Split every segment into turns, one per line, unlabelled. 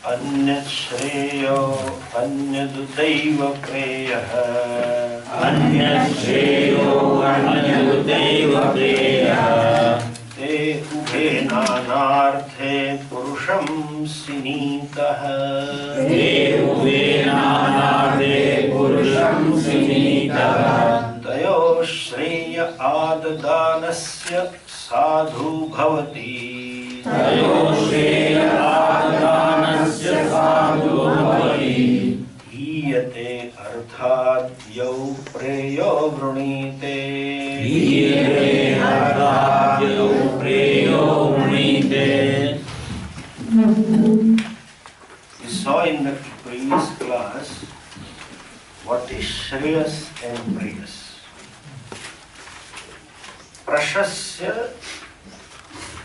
Anyashreyo anyadutaiva preyaha.
Anyashreyo anyadutaiva preyaha.
Te ubhe nanarthe purusham sinitaha.
Te ubhe nanarthe purusham sinitaha.
Tayo shreya adadanasya sadhu bhavati.
Tayo shreya adadanasya sadhu bhavati.
Hiyate arthat yau preyo vrunite.
Hiyate arthat yau preyo vrunite.
We saw in the previous class what is Shreyas and Preyas. Prashasya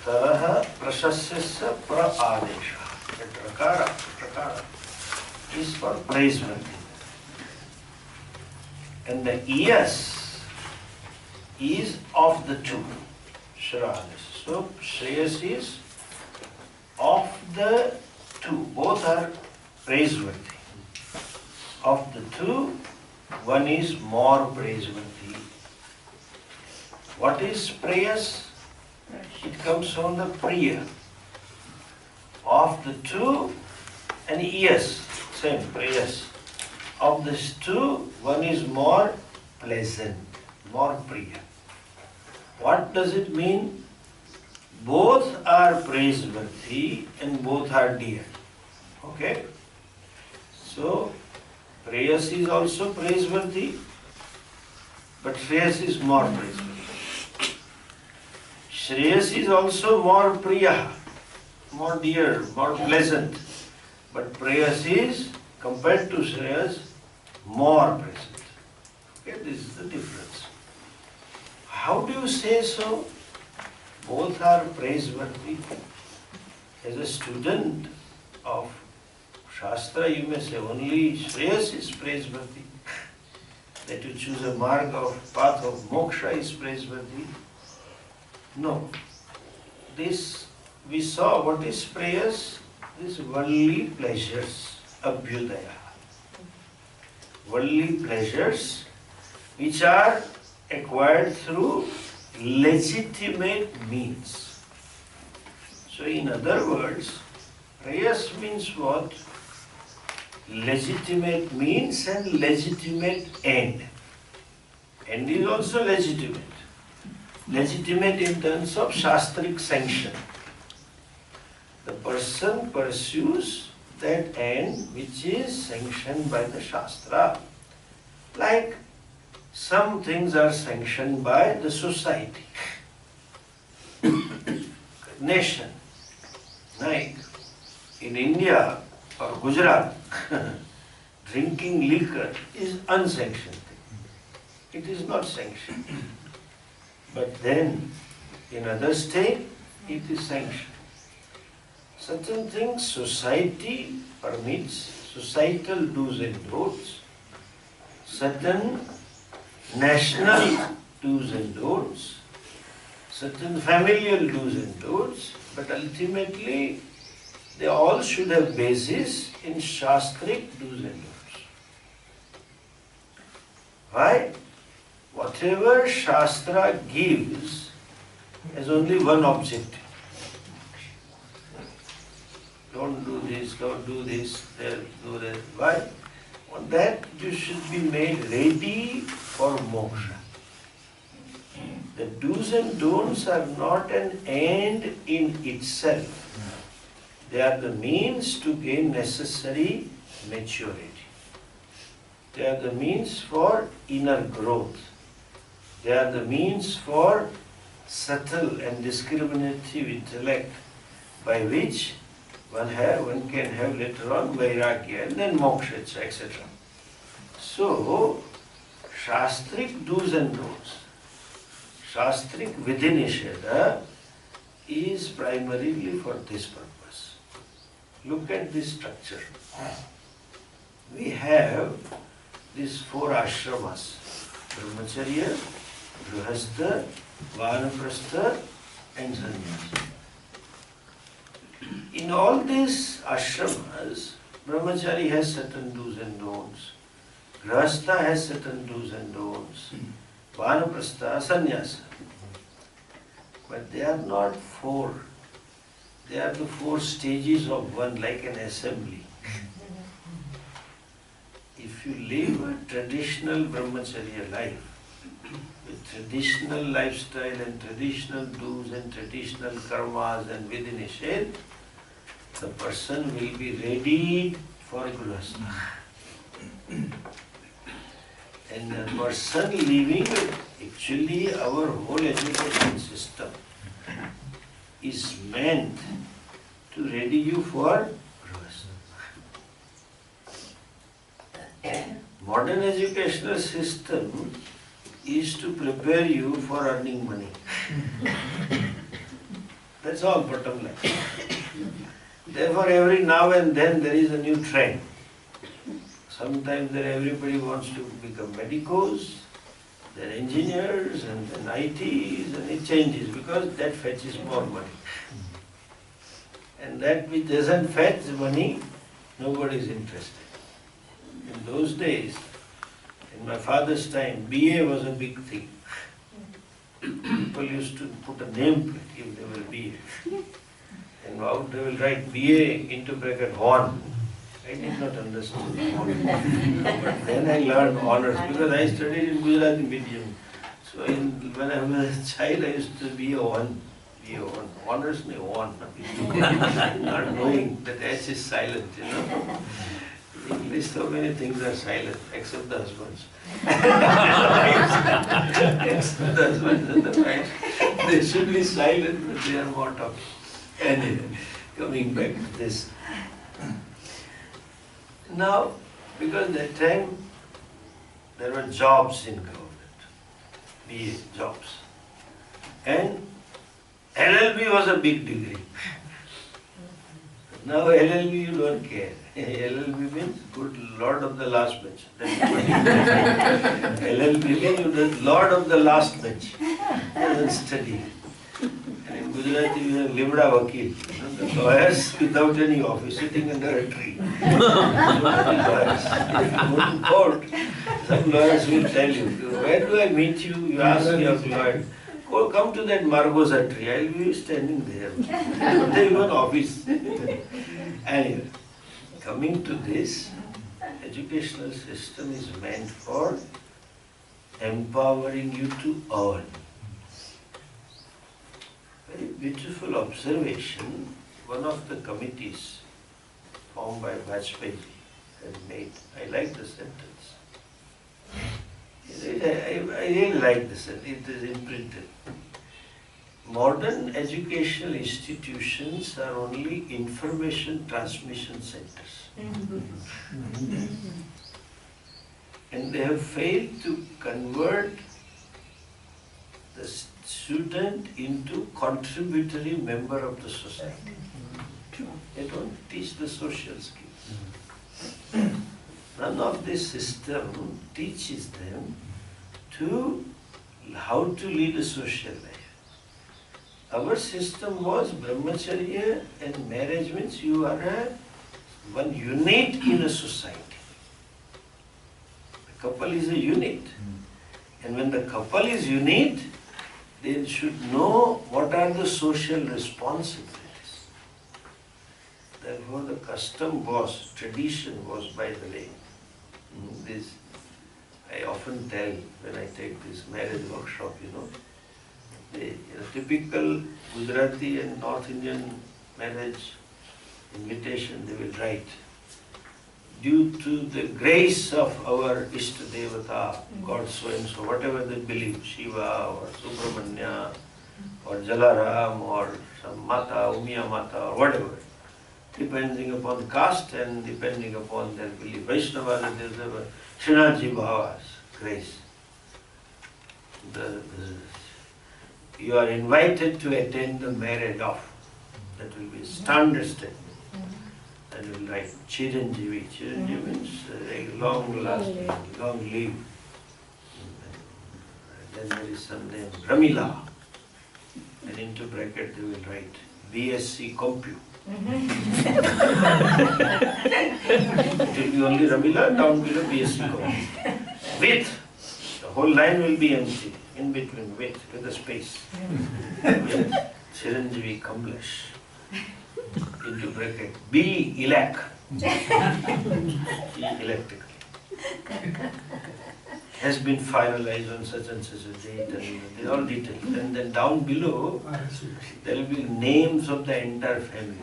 taraha prashasyasya pra-adesha. Prakara is for praiseworthy. And the yes is of the two. Shraddhas. So Shreyas is of the two. Both are praiseworthy. Of the two, one is more praiseworthy. What is prayas? It comes from the priya. Of the two, and yes, same prayas. Of these two, one is more pleasant, more priya. What does it mean? Both are praiseworthy and both are dear. Okay? So, prayas is also praiseworthy, but Shreyas is more praiseworthy. Shreyas is also more priya, more dear, more pleasant, but prayas is, compared to Shreyas, more pleasant. Okay, this is the difference. How do you say so? Both are praiseworthy. As a student of Shastra, you may say only Shreyas is praiseworthy. That you choose a mark of path of moksha is praiseworthy. No. This, we saw what is Preyas? These worldly pleasures, abhyudaya. Worldly pleasures which are acquired through legitimate means. So in other words, Preyas means what? Legitimate means and legitimate end. End is also legitimate. Legitimate in terms of shastric sanction. The person pursues that end which is sanctioned by the Shastra. Like some things are sanctioned by the society, nation. Like in India or Gujarat, drinking liquor is unsanctioned thing. It is not sanctioned. But then in other state it is sanctioned. Certain things society permits, societal do's and don'ts. Certain national do's and don'ts. Certain familial do's and don'ts. But ultimately they all should have basis in shastric do's and don'ts. Why? Whatever Shastra gives has only one objective. Don't do this, don't do this, do that. Why? On that you should be made ready for moksha. The do's and don'ts are not an end in itself. They are the means to gain necessary maturity. They are the means for inner growth. They are the means for subtle and discriminative intellect by which one can have later on vairagya and then moksha, etc. So, shastric do's and don'ts, shastric vidinisheda is primarily for this purpose. Look at this structure. We have these four ashramas: brahmacharya, grihastha, vanaprastha and sannyasa. in all these ashramas, brahmachari has certain do's and don'ts, grahastha has certain do's and don'ts, vanaprastha, sannyasa. But they are not four. They are the four stages of one, like an assembly. If you live a traditional brahmacharya life, with traditional lifestyle and traditional do's and traditional karmas and vidhi nishedh, the person will be ready for grihastha. And the person living, actually our whole education system is meant to ready you for grihastha. Modern educational system is to prepare you for earning money. That's all, bottom line. Therefore, every now and then there is a new trend. Sometimes everybody wants to become medicos, they're engineers and then ITs, and it changes because that fetches more money. And that which doesn't fetch money, nobody is interested. In those days, in my father's time, BA was a big thing. People used to put a nameplate if they were BA. And out they will write BA into bracket Hon. I did not understand Hon. But then I learned honors because I studied in Gujarati medium. So when I was a child, I used to be a Hon. Be a Hon. Honors me Hon. Not knowing that H is silent, you know. In English, so many things are silent, except the husbands. Except the husbands and the wives. They should be silent, but they are more talking. Anyway, coming back to this. Now, because that time there were jobs in government, BA jobs. And LLB was a big degree. Now LLB you don't care. LLB means good Lord of the last bench. LLB means Lord of the last bench. Doesn't study. And in Gujarati we have Limda Vakil, the lawyers without any office, sitting under a tree. Lawyers. If you go to court, some lawyers will tell you, where do I meet you? You ask your lawyer. Go, come to that Margosa tree, I will be standing there. Not even office. Anyway, coming to this, educational system is meant for empowering you to earn. Very beautiful observation, one of the committees formed by Vajpayee has made. I like the sentence. I really like this, it is imprinted. Modern educational institutions are only information transmission centers. And they have failed to convert the student into contributory member of the society. They don't teach the social skills. None of this system teaches them how to lead a social life. Our system was brahmacharya, and marriage means you are one unit in a society. The couple is a unit. And when the couple is unit, they should know what are the social responsibilities. Therefore the custom was, tradition was by the way. This I often tell when I take this marriage workshop, the typical Gujarati and North Indian marriage invitation they will write. Due to the grace of our Ishta Devata, God so and so, whatever they believe, Shiva or Subramanya or Jalaram or some Mata, Umiya Mata or whatever, depending upon caste and depending upon their belief. Vaishnava, there's a Srinathji Bhava's grace. You are invited to attend the marriage of. That will be standard statement. That will write Chiranjeevi. Chiranjeevi means long lasting, long live. Then there is some name, Ramila. And into bracket they will write BSc Compute. It will be only Ramila, down below BSc Compute. With, the whole line will be empty, in between, with a space. With Chiranjeevi Kamlesh, into bracket, B Elec. E electrical. Has been finalized on such and such a date, and they're all detailed. And then down below, there will be names of the entire family.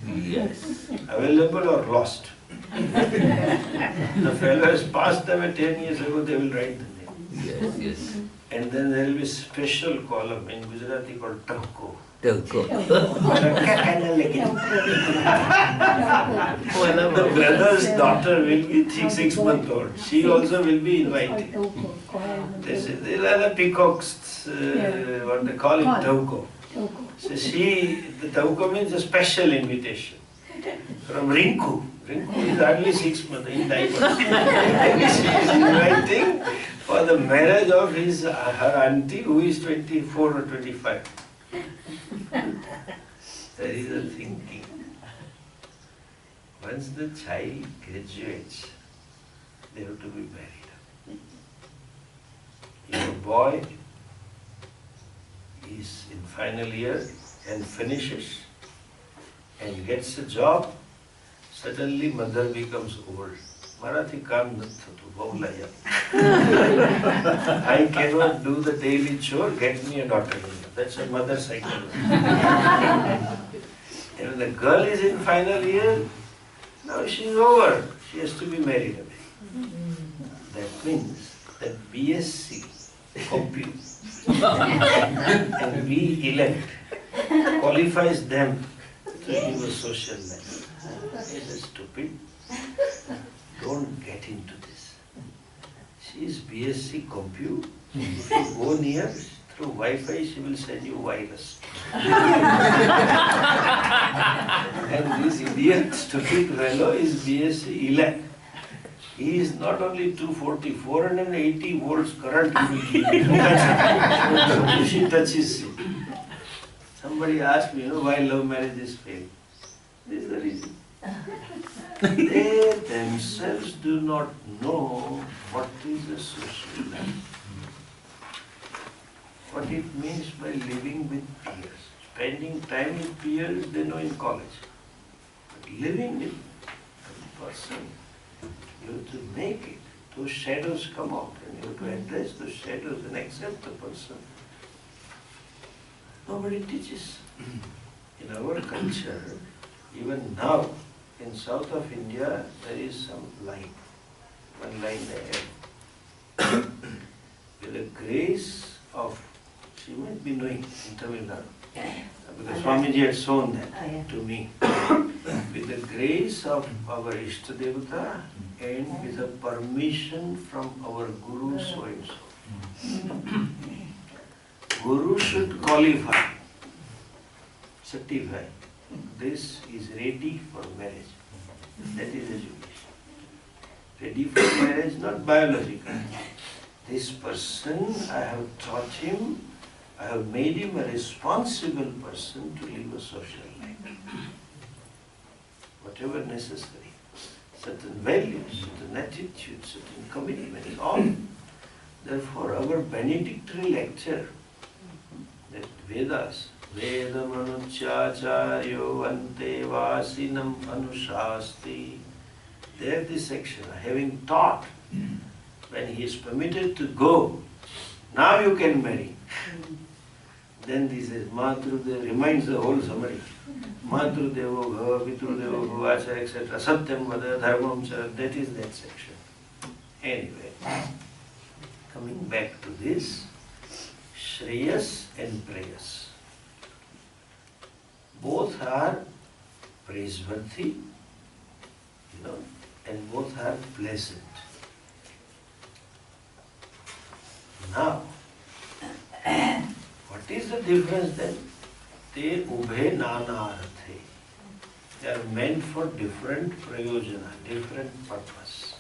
Yes.
Available or lost. The fellow has passed them 10 years ago, they will write the name.
Yes, yes.
And then there will be a special column in Gujarati called Tavko.
Tavko.
The brother's daughter will be 6 months old. She also will be invited. These are the peacocks, what they call it, Tavko. So the Tavko means a special invitation from Rinku. Rinku is hardly 6 months in diapers. She is inviting for the marriage of her auntie who is 24 or 25. There is a thinking. Once the child graduates, they have to be married. If a boy is in final year and finishes and gets a job, suddenly mother becomes old. Marathi काम નથી થતું, બહુ લાયા. I cannot do the daily chore, get me a daughter-in-law. That's a mother psychology. And when the girl is in final year, now she is over. She has to be married away. That means that BSc, Compute, and B elect qualifies them to live a social life. It is stupid. Don't get into this. She is BSc Compute. If you go near, through Wi-Fi, she will send you virus. And this idiot, stupid fellow is BSc elect. He is not only 240, 480 volts current he will give. She touches it. Somebody asked me, why love marriage is failed. This is the reason. They themselves do not know what is a social life. What it means by living with peers. Spending time with peers, they know in college. But living with a person, you have to make it. Those shadows come out and you have to address those shadows and accept the person. Nobody teaches. In our culture, even now, in south of India, there is some line. One line there. With the grace of, she might be knowing in Tamil Nadu, because Swamiji had shown that to me. With the grace of our Ishtadevata and with the permission from our Guru so and so. Guru should qualify, certify. This is ready for marriage. That is education. Ready for marriage, not biological. This person, I have taught him, I have made him a responsible person to live a social life. Whatever necessary. Certain values, certain attitudes, certain commitments, all. Therefore, our benedictory lecture, that Vedas, Vedam anuchyacharyo ante vasinam anushasti. There this section, having taught, when he is permitted to go, now you can marry. Then this is Matrudev, reminds the whole summary. Matrudevo bhava, Pitrudevo bhavacha, etc. Satyam vada, dharmam cha, that is that section. Anyway, coming back to this, Shreyas and Preyas. Both are praiseworthy, and both are pleasant. Now, what is the difference then? Te ubhe nanarthe. They are meant for different prayojana, different purpose.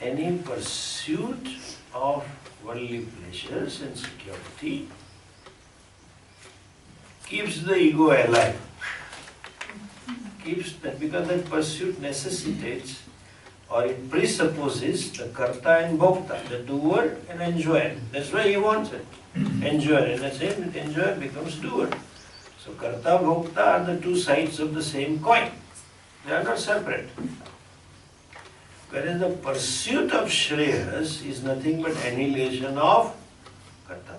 Any pursuit of worldly pleasures and security keeps the ego alive. Keeps that, because that pursuit necessitates or it presupposes the karta and bhokta, the doer and enjoyer. That's why he wants it. Enjoyer, and the same enjoyer becomes doer. So karta, bhokta are the two sides of the same coin. They are not separate. Whereas the pursuit of shreyas is nothing but annihilation of karta.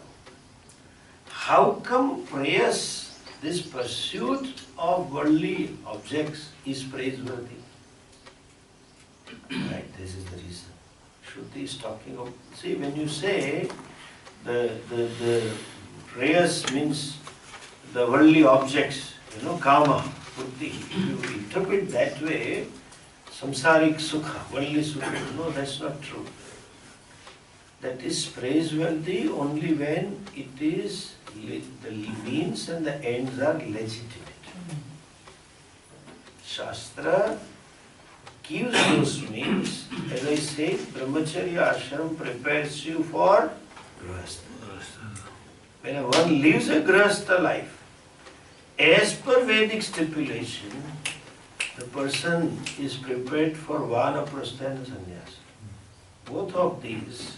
How come prayas, this pursuit of worldly objects, is praiseworthy? Right, this is the reason. Shruti is talking of, see, when you say the prayas means the worldly objects, kama, buddhi, if you interpret that way, samsaric sukha, worldly sukha, no, that's not true. That is praiseworthy only when it is, the means and the ends are legitimate. Shastra gives those means. As I said, brahmacharya ashram prepares you for grihastha. When one lives a grihastha life, as per Vedic stipulation, the person is prepared for vanaprastha and sannyasa. Both of these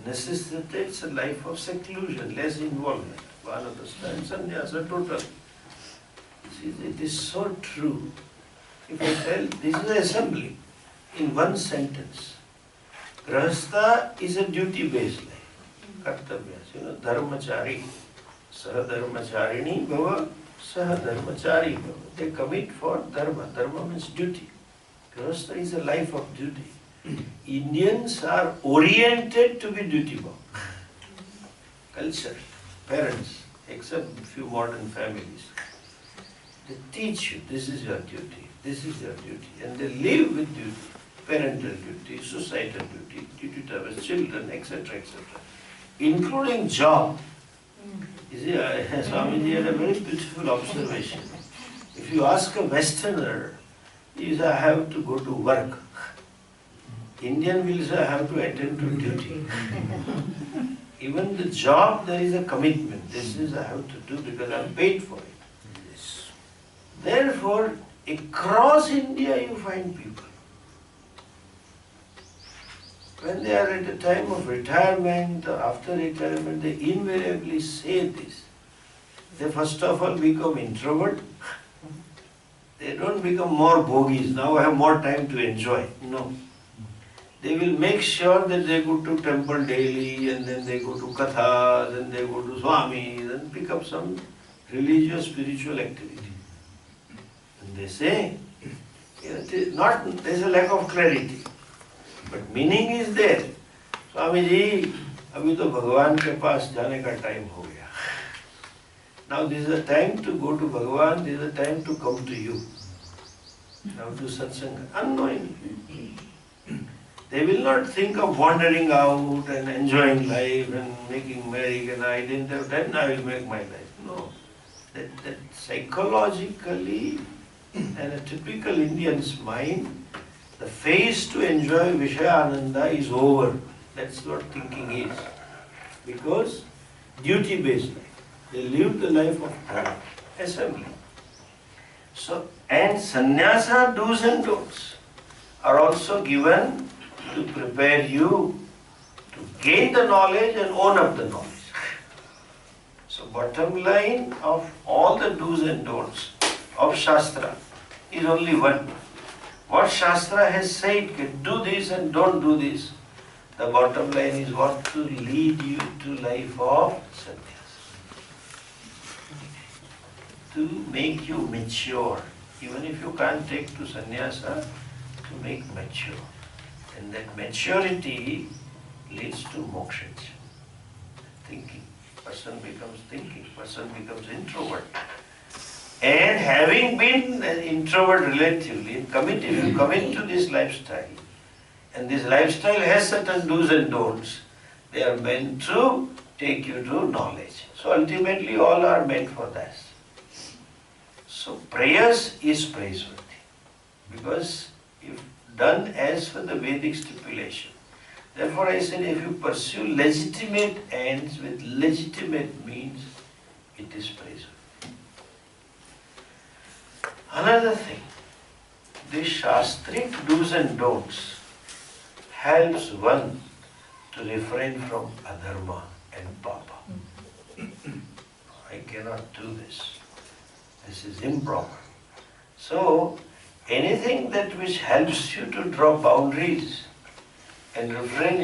necessitates a life of seclusion, less involvement. Vanaprastha and sannyasa total. See, it is so true. If I tell, this is an assembly in one sentence. Grihastha is a duty-based life. Kartavyas, dharmachari. Sahadharmacharini bhava, sahadharmachari bhava. They commit for dharma. Dharma means duty. Grihastha is a life of duty. Indians are oriented to be duty-bound. Culture, parents, except a few modern families, they teach you, this is your duty, this is your duty, and they live with duty, parental duty, societal duty, duty to our children, etc., etc., including job. You see, Swamiji had a very beautiful observation. If you ask a Westerner, he says, I have to go to work. Indian will say, I have to attend to duty. Even the job, there is a commitment. This is I have to do because I am paid for it. Therefore, across India you find people. When they are at the time of retirement or after retirement, they invariably say this. They first of all become introvert. They don't become more bogies. Now I have more time to enjoy. No. They will make sure that they go to temple daily, and then they go to kathas, and they go to Swami, and pick up some religious, spiritual activity. And they say, it is not, there is a lack of clarity, but meaning is there. Swami ji, abhi to Bhagavan ke paas jaane ka time ho gaya. Now this is the time to go to Bhagavan, this is the time to come to you. Now do satsanga, unknowingly. They will not think of wandering out and enjoying life and making merry, and I didn't have time, I will make my life. No. That psychologically, and a typical Indian's mind, the phase to enjoy Vishayananda is over. That's what thinking is. Because duty-based life. They live the life of dharma, assembly. So, and sannyasa do's and don'ts are also given to prepare you to gain the knowledge and own up the knowledge. So bottom line of all the do's and don'ts of Shastra is only one. What Shastra has said, do this and don't do this. The bottom line is what to lead you to life of sannyas. To make you mature. Even if you can't take to sannyasa, to make mature. And that maturity leads to moksha. Thinking. Person becomes thinking. Person becomes introvert. And having been an introvert relatively, if you come into this lifestyle, and this lifestyle has certain do's and don'ts, they are meant to take you to knowledge. So ultimately all are meant for that. So prayers is praiseworthy. Because if done as per the Vedic stipulation. Therefore I said, if you pursue legitimate ends with legitimate means, it is praiseworthy. Another thing, the Shastric do's and don'ts helps one to refrain from adharma and papa. I cannot do this. This is improper. So, anything that which helps you to draw boundaries and refrain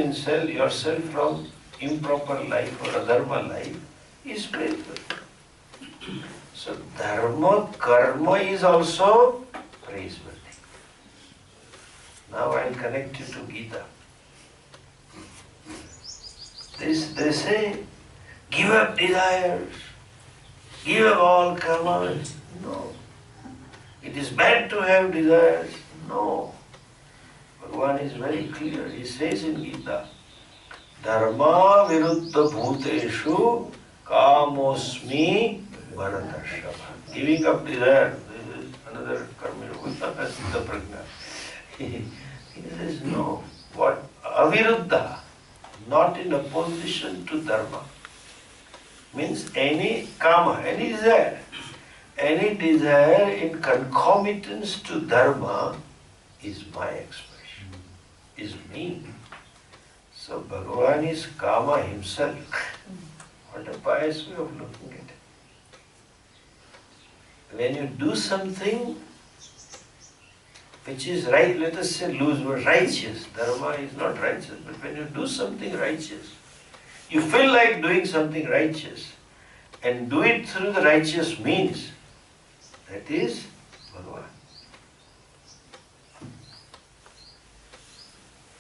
yourself from improper life or adharma life is praiseworthy. So, dharma, karma is also praiseworthy. Now I will connect you to Gita. They say, give up desires, give up all karmas. No. It is bad to have desires. No. Bhagavan is very clear. He says in Gita, Dharma viruddha bhuteshu kamosmi bharatashava. Giving up desire. This is another karma yoga, Siddha prajna. He says, no. What? Aviruddha. Not in opposition to dharma. Means any kama, any desire in concomitance to dharma is my expression, is me. So Bhagavan is kama himself. What a pious way of looking at it. When you do something which is right, let us say loose word, righteous. Dharma is not righteous, but when you do something righteous, you feel like doing something righteous and do it through the righteous means, that is Bhagavan.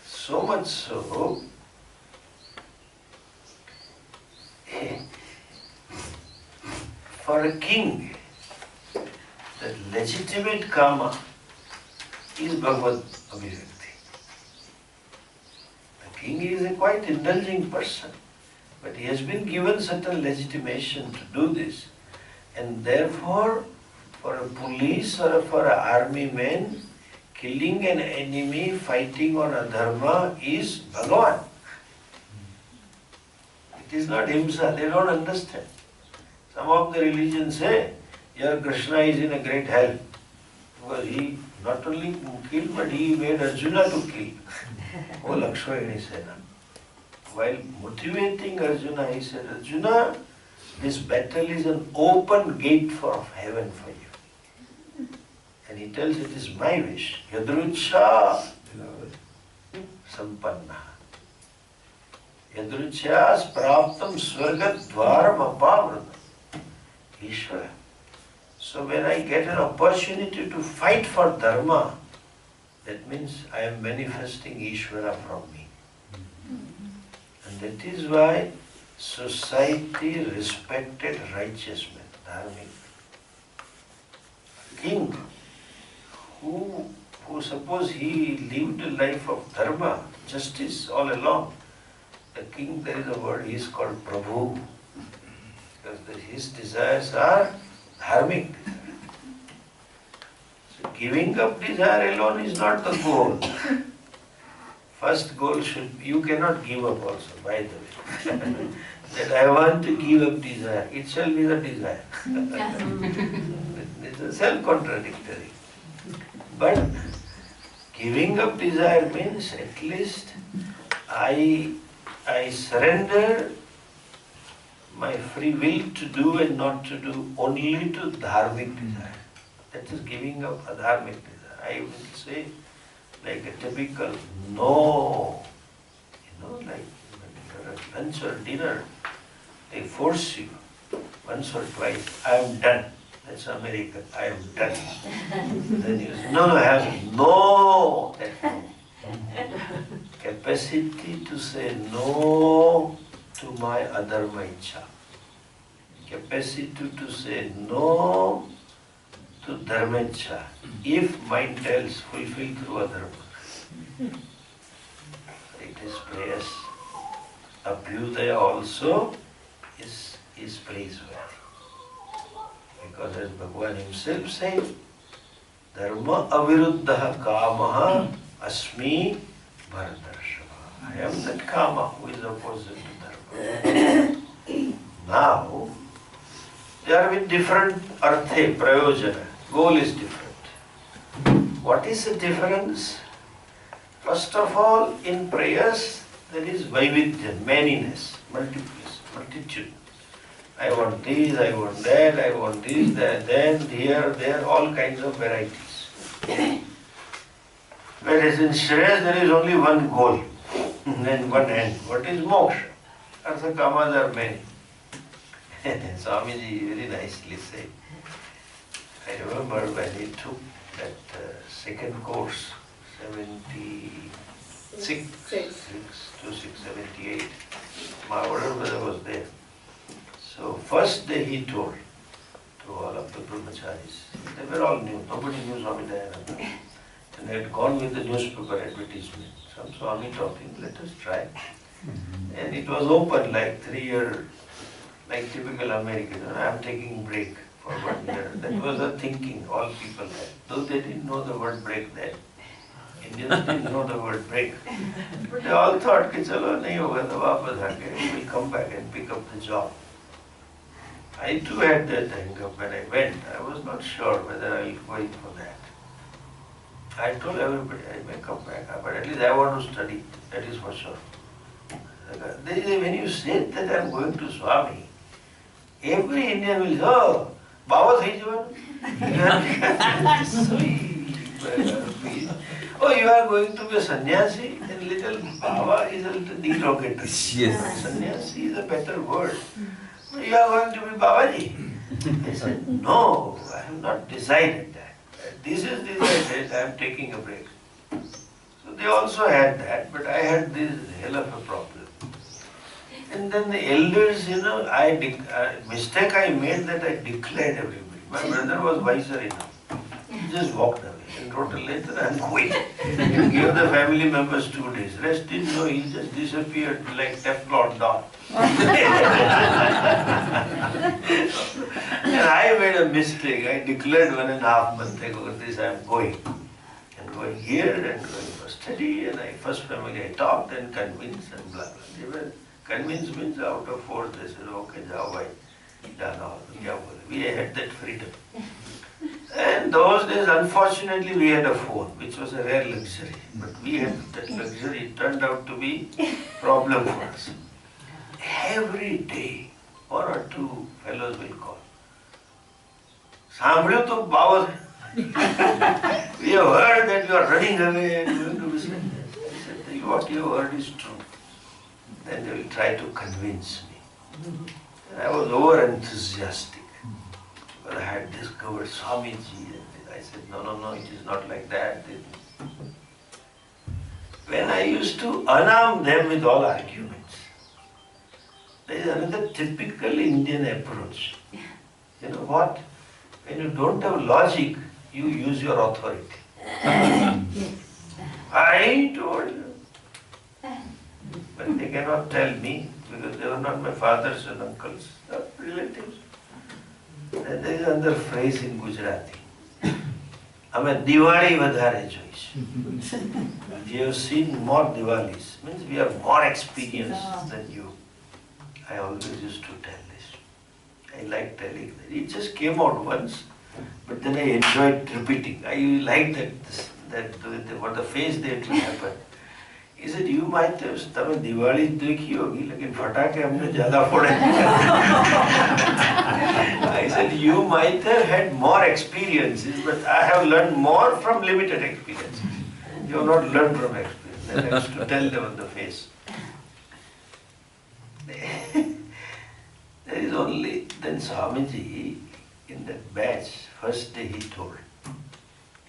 So much so, for a king, the legitimate karma is Bhagavad Abhivyakti. The king is a quite indulging person, but he has been given certain legitimation to do this, and therefore for a police or for an army man, killing an enemy, fighting on adharma is Bhagavan. It is not Himsa, they don't understand. Some of the religions say, your Krishna is in a great hell, because he not only killed, but he made Arjuna to kill. Oh Lakshmana Sena. While motivating Arjuna, he said, Arjuna, this battle is an open gate for heaven for you. And he tells it is my wish. Yadrucha sampanna. Yadruchas praptam swargat dvaram apavratam. Ishvara. So when I get an opportunity to fight for dharma, that means I am manifesting Ishvara from me. And that is why society respected righteous men, dharmic. King, who suppose he lived a life of dharma, justice all along, the king, there is a word, he is called Prabhu, because his desires are dharmic. So giving up desire alone is not the goal. First goal should be, you cannot give up also, by the way. That I want to give up desire, itself is a desire. It's a self-contradictory. But giving up desire means at least I surrender my free will to do and not to do only to dharmic desire. That is giving up adharmic desire. I will say like a typical no. Like at lunch or dinner, they force you once or twice, I am done. That's American, I am done. Then you say, no, I have no. That no. Capacity to say no to my adharma ichha. Capacity to say no to dharma ichha. If mind tells, fulfill through adharma. It is prayers. Abhyudaya also is praiseworthy. Because as Bhagavan himself said, Dharma aviruddha kamaha asmi bharatarshava. I am that kama who is opposite to dharma. Now, They are with different arthe, prayojana. Goal is different. What is the difference? First of all, in prayers, there is vaidvidya, manyness, multitude. I want this, I want that, I want this, that, then, here, there, all kinds of varieties. Whereas in Shreyas, there is only one goal and one end. What is moksha? Artha kamas are many. Swamiji very nicely said. I remember when he took that second course, 76 to 678, my older brother was there. So first day he told to all of the brahmacharis, they were all new, nobody knew Swami Dayananda. And they had gone with the newspaper advertisement. Some Swami talking, let us try. And it was open like 3 year, like typical American. I am taking break for 1 year. That was the thinking all people had. Though they didn't know the word break then. Indians didn't know the word break. But they all thought, ki chalo nahi hoga to wapas aake, we will come back and pick up the job. I too had that hang up when I went. I was not sure whether I will go in for that. I told everybody I may come back, but at least I want to study, that is for sure. When you say that I am going to Swami, every Indian will say, oh, Baba thai jawanu. Sweet. Oh, you are going to be a sannyasi? And little Baba is a little derogatory.
Yes.
Sannyasi is a better word. You are going to be Babaji. I said, no, I have not decided that. This is decided, I am taking a break. So they also had that, but I had this hell of a problem. And then the elders, mistake I made that I declared everybody. My brother was wiser enough. He just walked away and wrote a letter, I am going. He gave the family members 2 days. Rest didn't know, he just disappeared like Teflon Don. And I made a mistake. I declared 1.5 months ago, this I am going. And going here and going for study. And first family I talked and convinced and blah blah. They were convinced means out of 4 they said, okay, jao bhai, done all. We had that freedom. And those days, unfortunately, we had a phone, which was a rare luxury. But we had that luxury. It turned out to be a problem for us. Every day, 1 or 2 fellows will call. Sambhliyo to Baba. We have heard that you are running away and going to be sannyas. I said, what you have heard is true. Then they will try to convince me. And I was over enthusiastic. But I had discovered Swamiji. And I said, no, it is not like that. When I used to unarm them with all arguments, there is another typical Indian approach. You know what? When you don't have logic, you use your authority. I told you. But they cannot tell me because they were not my fathers and uncles, they are relatives. And there is another phrase in Gujarati. અમે દિવાળી વધારે જોઈશું. You have seen more Diwalis. Means we are more experienced than you. I always used to tell this. I like telling that. It just came out once, but then I enjoyed repeating. I like that what the face that will happen. He said, you might have, તમે દિવાળી देखी होगी, लेकिन फटाके हमने ज़्यादा फोड़े. I said, you might have had more experiences, but I have learned more from limited experiences. You have not learned from experience. Then I used to tell them on the face. There is only, then Swamiji, in that batch, first day he told,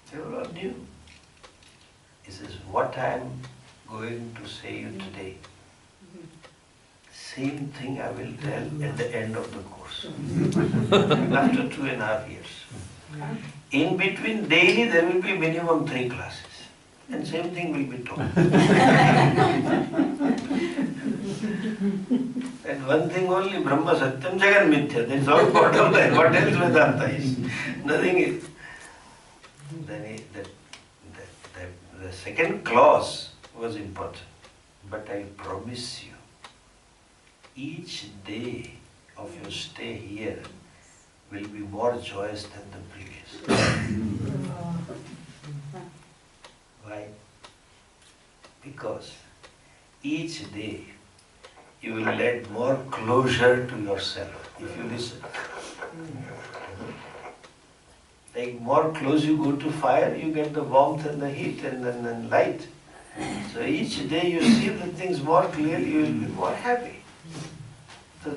they were all new. He says, what I am going to say you today, same thing I will tell at the end of the course. After 2.5 years. In between daily there will be minimum 3 classes. And same thing will be told. And one thing only, Brahma Satyam Jagan Mithya. That is all bottom line. What else Vedanta is? Nothing is. Then the second clause was important. But I promise you, each day of your stay here, will be more joyous than the previous. Why? Because each day you will get more closure to yourself if you listen. Like more close you go to fire, you get the warmth and the heat and then light. So each day you see the things more clearly, you will be more happy. So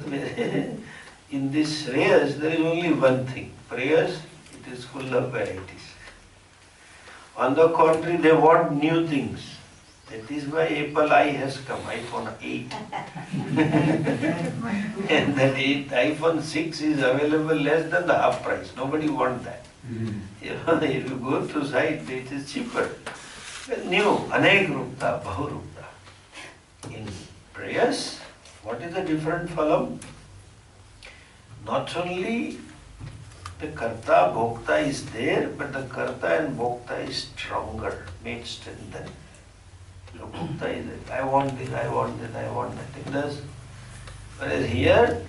in this prayers, there is only one thing. Prayers, it is full of varieties. On the contrary, they want new things. That is why Apple I has come, iPhone 8. And that iPhone 6 is available less than the half price. Nobody wants that. If you go to site, it is cheaper. New, anek rupta, bahu rupta. In prayers, what is the different phalam? Not only the karta, bhokta is there, but the karta and bhokta is stronger, made strengthened. So bhokta is there. I want this, I want that, I want that. It does. Whereas here,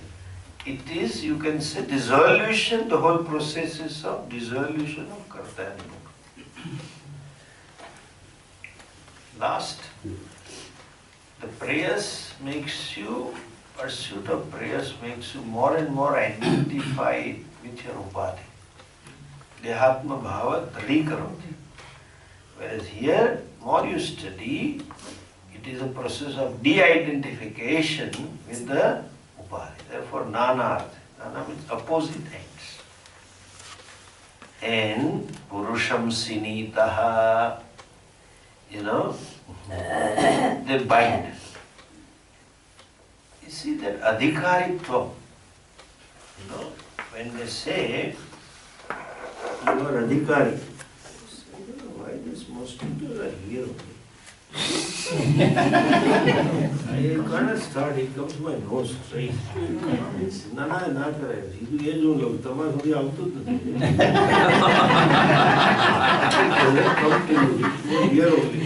it is, you can say, dissolution, the whole process is of dissolution of karta and bhokta. Last, the prayers makes you, pursuit of prayers makes you more and more identified with your upadhi. Dehatma bhava tadi karoti. Whereas here, more you study, it is a process of de-identification with the upadhi. Therefore, nana, nana means opposite ends. And purusham sinitaha, they bind. You see that adhikaritvam, when they say, you are adhikari. I don't know why these mosquitoes are here only. I cannot start, it comes to my nose straight. Nana, not correct. You do age only, Tama Hudi Autu. Come to you, here only.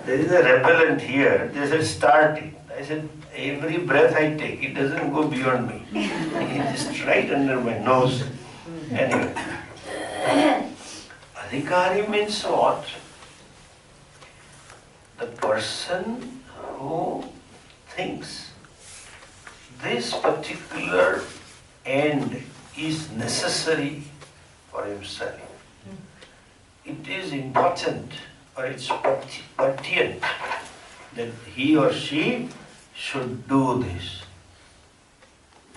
There is a repellent here. They said, start it. I said, every breath I take, it doesn't go beyond me. It is right under my nose. Anyway. Adhikari means what? The person who thinks this particular end is necessary for himself. It is important, or it's pertinent that he or she should do this.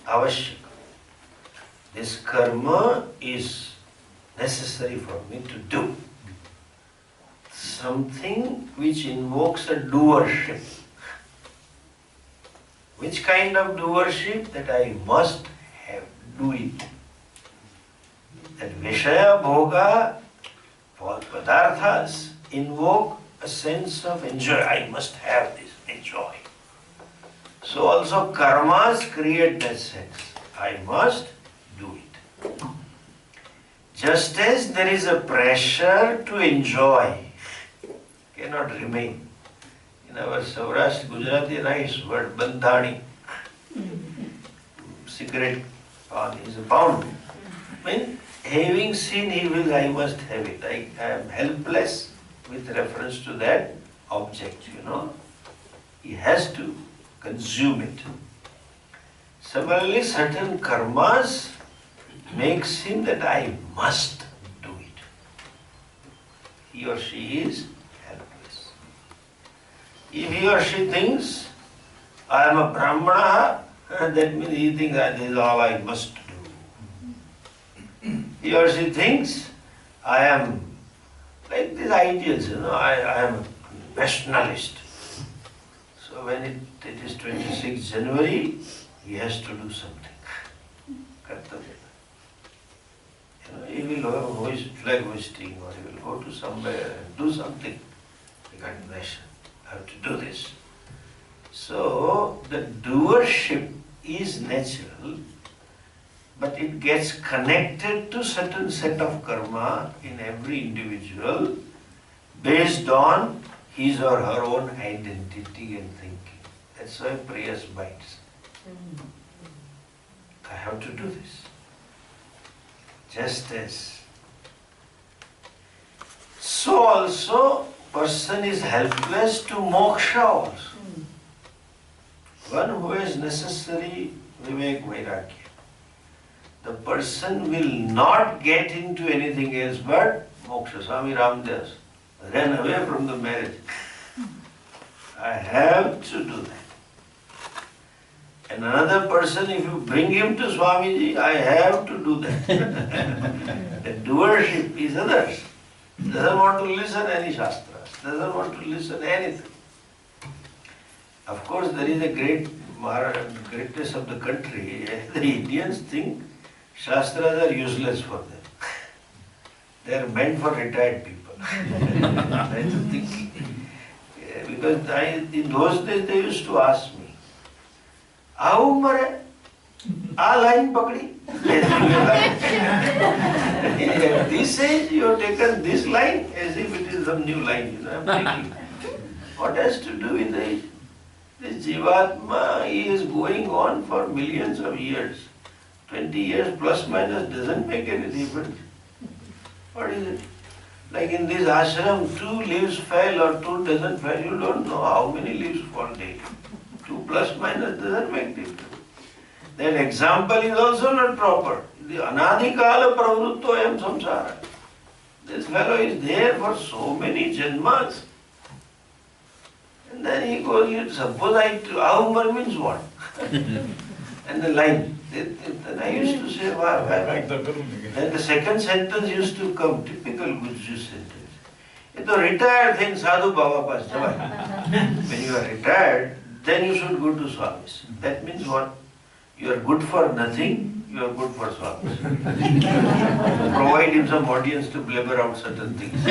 Avashyaka. This karma is necessary for me to do. Something which invokes a doership. Which kind of doership? That I must do it. That Vishaya Bhoga, Padarthas, invoke a sense of enjoy. I must have this, enjoy. So also karmas create that sense. I must do it. Just as there is a pressure to enjoy, cannot remain. In our Saurashtra Gujarati nice word, bandhani, cigarette pan is a pound. When having seen evil, I must have it. I am helpless with reference to that object, He has to consume it. Similarly, certain karmas makes him that I must do it. He or she is helpless. If he or she thinks, I am a Brahmana, that means he thinks that this is all I must do. He or she thinks, I am like these ideas, I am a nationalist. So when it is 26 January, he has to do something. Kartavya. He will hoist flag hoisting, or he will go to somewhere and do something regarding nation. I have to do this. So the doership is natural, but it gets connected to certain set of karma in every individual based on his or her own identity and thinking. That's why prayers binds. have to do this. Just as. So also, person is helpless to moksha also. One who has necessary vivek vairagya. The person will not get into anything else but moksha. Swami Ramdas ran away from the marriage. I have to do that. And another person, if you bring him to Swamiji, I have to do that. The doership is others. Doesn't want to listen any shastras, doesn't want to listen anything. Of course, there is a greatness of the country. The Indians think shastras are useless for them. They are meant for retired people. That's the thinking. Because in those days they used to ask me, "How mare? A line pakdi?" At this age you have taken this line as if it is some new line. I'm thinking, what has to do with age? This Jivatma, he is going on for millions of years. 20 years plus minus doesn't make any difference. What is it? Like in this ashram, 2 leaves fell or 2 doesn't fall, you don't know how many leaves fall daily. 2 plus minus doesn't make difference. That example is also not proper. The anadikala pravritto ayam samsara. This fellow is there for so many janmas. And then he goes, suppose Ahumar means what? And the line. Then I used to say, why? Then the second sentence used to come, typical Gujju sentence. It's a retired thing, sadhu baba pas jawai. When you are retired, then you should go to Swamis. That means what? You are good for nothing, you are good for Swamis. Provide him some audience to blabber out certain things.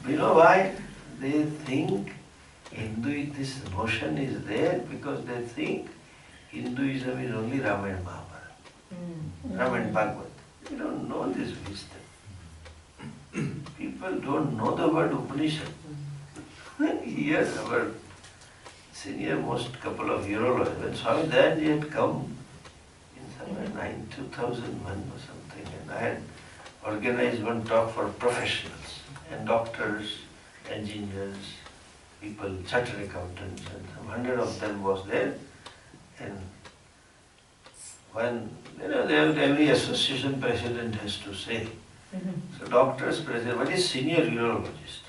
You know why? They think this notion is there because they think Hinduism is only Ramayana and Mahabharata. Ramayana and Bhagavad. They don't know this wisdom. People don't know the word Upanishad. Here our senior most couple of urologists, when Swami Dayanji had come in somewhere 2001 or something, and I had organized one talk for professionals and doctors, engineers, people, chartered accountants, and some 100 of them was there. And when, every association president has to say. So doctor's president, what is senior urologist?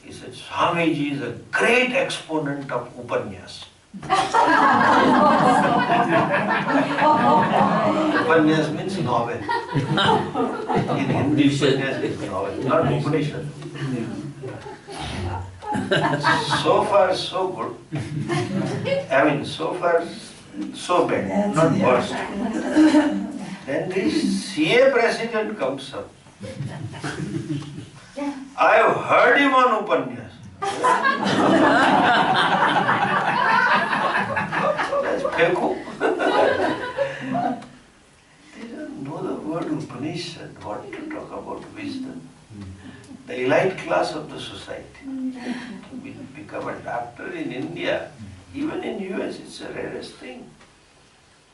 He said, Swamiji is a great exponent of Upanyas. Upanyas means novel. In Hindi, Upanyas means novel, not Upanishad. So far, so good. I mean, so far, so bad, not worse. Then this CA president comes up. I have heard him on Upanyas. That's Peko. They don't know the word Upanishad, what to talk about wisdom. The elite class of the society. To become a doctor in India, even in US, it's the rarest thing.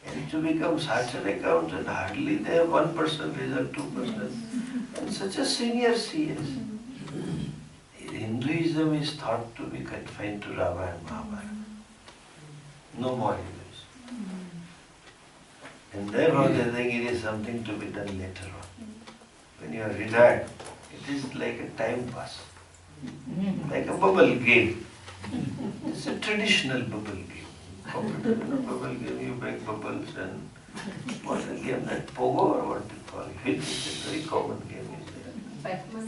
And to become chartered accountant, hardly they have 1% result, 2%. And such a senior CS. Hinduism is thought to be confined to Rama and Mahabharata. No more Hinduism. And therefore they think it is something to be done later on. When you are retired, it is like a time pass. Like a bubble game. It's a traditional bubble game. Bubble game, you make bubbles and what's the game, that pogo or what do you call it? It's a very common game, is there?
Batman.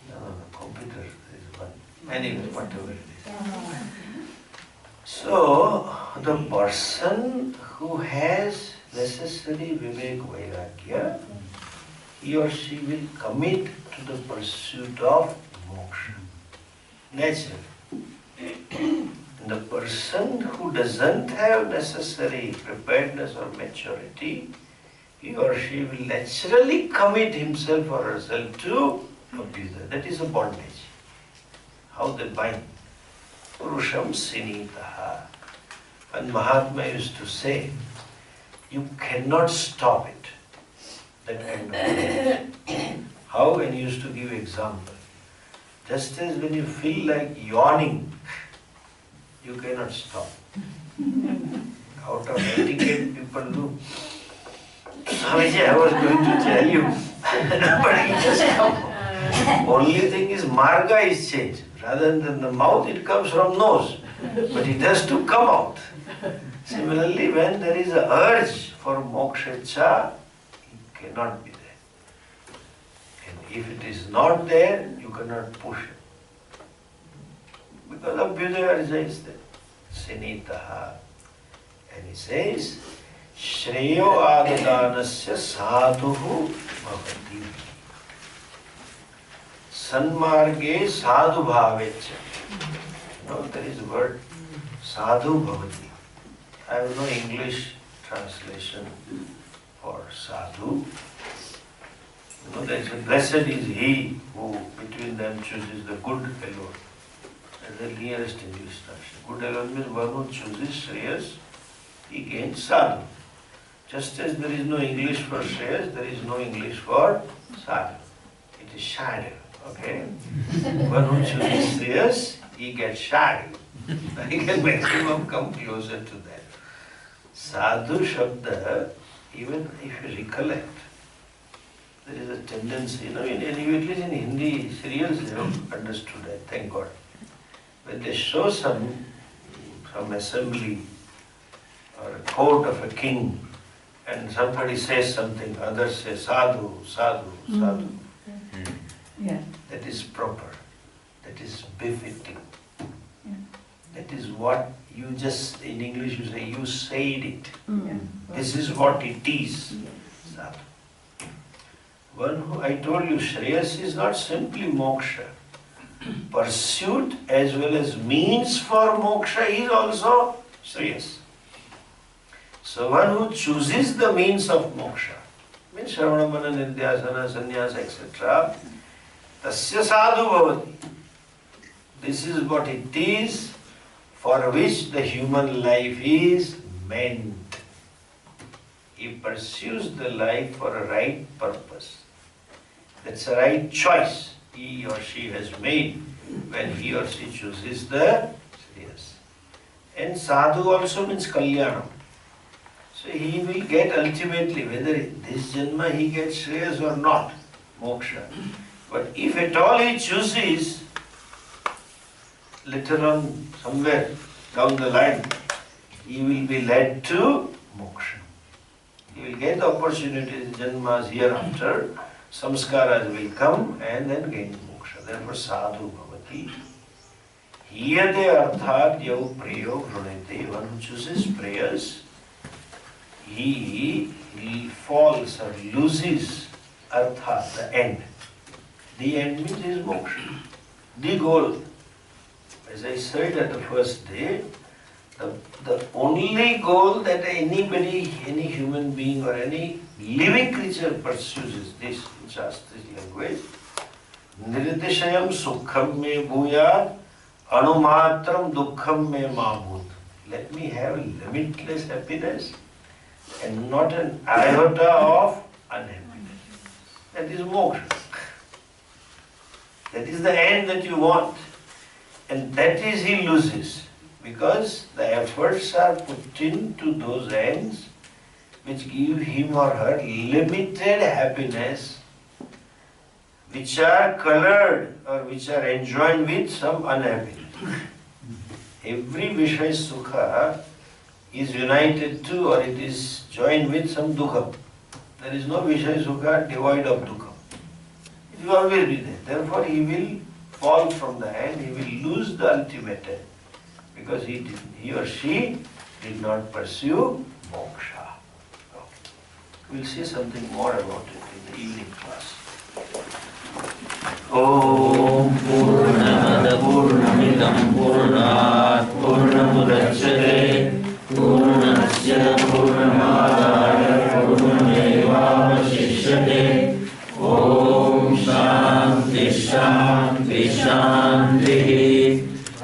No, computer is one. Anyway, whatever it is. So, the person who has necessary vivek vairagya, he or she will commit to the pursuit of moksha. Naturally. The person who doesn't have necessary preparedness or maturity, he or she will naturally commit himself or herself to abuse. That is a bondage. How they bind. Purusham sinitaha. And Mahatma used to say you cannot stop it. That kind of thing. How? And he used to give example. Just as when you feel like yawning, you cannot stop. Out of etiquette, people do. Swamiji, I was going to tell you, but it just come. Only thing is, marga is changed. Rather than the mouth, it comes from nose. But it has to come out. Similarly, when there is a urge for moksha, it cannot be there. And if it is not there, you cannot push it. Because abhyudaya arja is there. Sinitaha. And he says, Shreyo adadanasya sadhuhu bhavati. Sanmarge sadhu bhavecha. No, there is a word, sadhu bhavati. I have no English translation for sadhu. You know, there is a blessed is he who between them chooses the good alone. That's the nearest English translation. Good alone means one who chooses Shreyas, he gains sadhu. Just as there is no English for Shreyas, there is no English for sadhu. It is shadow, okay? One who chooses Shreyas, he gets shadow. He can maximum come closer to that. Sadhu Shabda, even if you recollect, there is a tendency, at least in Hindi serials they have understood it, thank God. When they show some assembly or a court of a king and somebody says something, others say sadhu, sadhu, sadhu.
Yeah.
That is proper, that is befitting. That is what you just, in English you say, you said it. This is what it is. Sadhu. One who, I told you, Shreyas is not simply moksha. Pursuit as well as means for moksha is also Shreyas. So one who chooses the means of moksha, means Shravana, Manana, Nidhyasana, Sannyasa, etc., tasya sadhu bhavati. This is what it is for which the human life is meant. He pursues the life for a right purpose. That's a right choice he or she has made when he or she chooses the Shreyas. And sadhu also means kalyanam. So he will get ultimately, whether this janma he gets Shreyas or not, moksha. But if at all he chooses, later on, somewhere down the line, he will be led to moksha. He will get the opportunities, janmas hereafter, samskaras will come and then gain moksha. Therefore, sadhu bhavati. Hiyate arthat yav preyo vrunete. One who chooses prayers, he falls or loses arthat, the end. The end means his moksha. The goal. As I said at the first day, the only goal that anybody, any human being or any living creature pursues is this, in Shastric language. Nirdishayam sukham me bhuyat, anumatram dukkham me mabhut. Let me have limitless happiness and not an iota of unhappiness. That is moksha. That is the end that you want. And that is he loses. Because the efforts are put into those ends which give him or her limited happiness, which are colored or which are enjoined with some unhappiness. Every Vishaya Sukha is united to or it is joined with some Dukha. There is no Vishaya Sukha devoid of Dukha. It will always be there. Therefore he will fall from the end, he will lose the ultimate end. Because he or she did not pursue moksha. We'll see something more about it in the evening class. Om Purnamada Purnamidam Purnat Purnamudachyate Purnasya Purnamadaya Purnamevavashishyate. Om Shanti Shanti Shanti.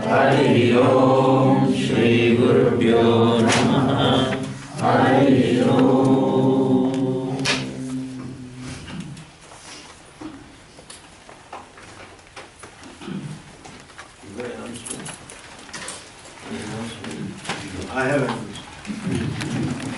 Hari Om Shri Gurubhyo Namaha. Hari Om. Good announcement.
I have announced.